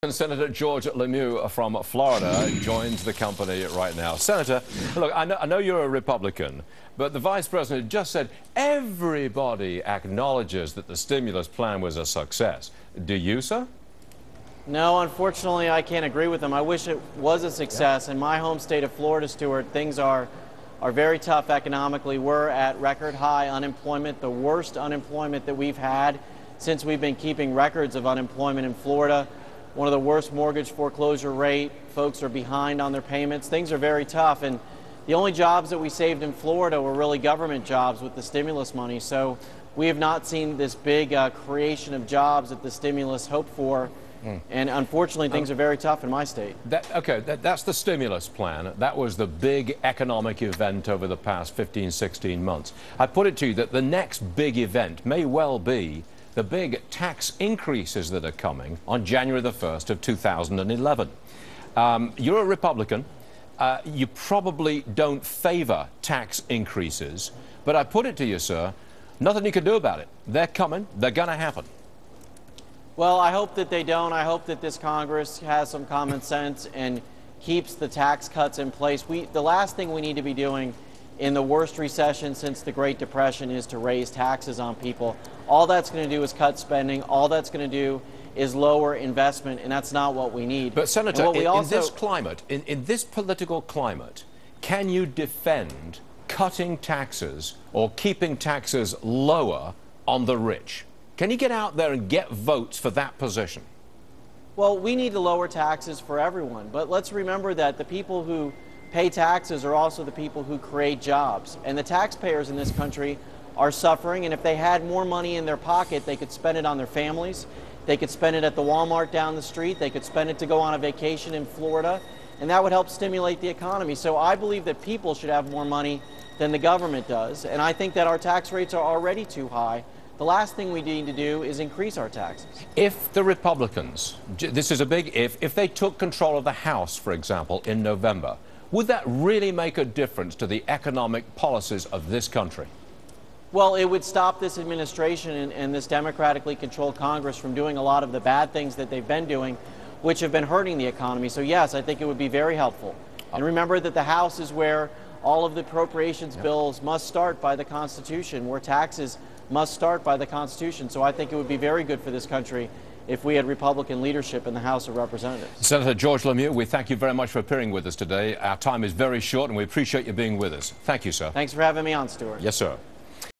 And Senator George LeMieux from Florida joins the company right now. Senator, look, I know you're a Republican, but the Vice President just said everybody acknowledges that the stimulus plan was a success. Do you, sir? No, unfortunately, I can't agree with him. I wish it was a success. In my home state of Florida, Stuart, things are very tough economically. We're at record high unemployment, the worst unemployment that we've had since we've been keeping records of unemployment in Florida. One of the worst mortgage foreclosure rate. Folks are behind on their payments. Things are very tough. And the only jobs that we saved in Florida were really government jobs with the stimulus money. So we have not seen this big creation of jobs that the stimulus hoped for. And unfortunately, things are very tough in my state. That's the stimulus plan. That was the big economic event over the past 15, 16 months. I put it to you that the next big event may well be the big tax increases that are coming on January the 1st of 2011. You're a Republican. You probably don't favor tax increases, but I put it to you, sir, nothing you can do about it. They're coming. They're going to happen. Well, I hope that they don't. I hope that this Congress has some common sense and keeps the tax cuts in place. The last thing we need to be doing in the worst recession since the Great Depression is to raise taxes on people. All that's going to do is cut spending. All that's going to do is lower investment, and that's not what we need. But, Senator, in this climate, in this political climate, can you defend cutting taxes or keeping taxes lower on the rich? Can you get out there and get votes for that position? Well, we need to lower taxes for everyone, but let's remember that the people who pay taxes are also the people who create jobs. And the taxpayers in this country are suffering, and if they had more money in their pocket, they could spend it on their families, they could spend it at the Walmart down the street, they could spend it to go on a vacation in Florida, and that would help stimulate the economy. So I believe that people should have more money than the government does, and I think that our tax rates are already too high. The last thing we need to do is increase our taxes. If the Republicans, this is a big if they took control of the House, for example, in November, would that really make a difference to the economic policies of this country? Well, it would stop this administration and this democratically controlled Congress from doing a lot of the bad things that they've been doing, which have been hurting the economy. So yes, I think it would be very helpful. And remember that the House is where all of the appropriations bills must start by the Constitution, where taxes must start by the Constitution. So I think it would be very good for this country if we had Republican leadership in the House of Representatives. Senator George LeMieux, we thank you very much for appearing with us today. Our time is very short, and we appreciate you being with us. Thank you, sir. Thanks for having me on, Stuart. Yes, sir.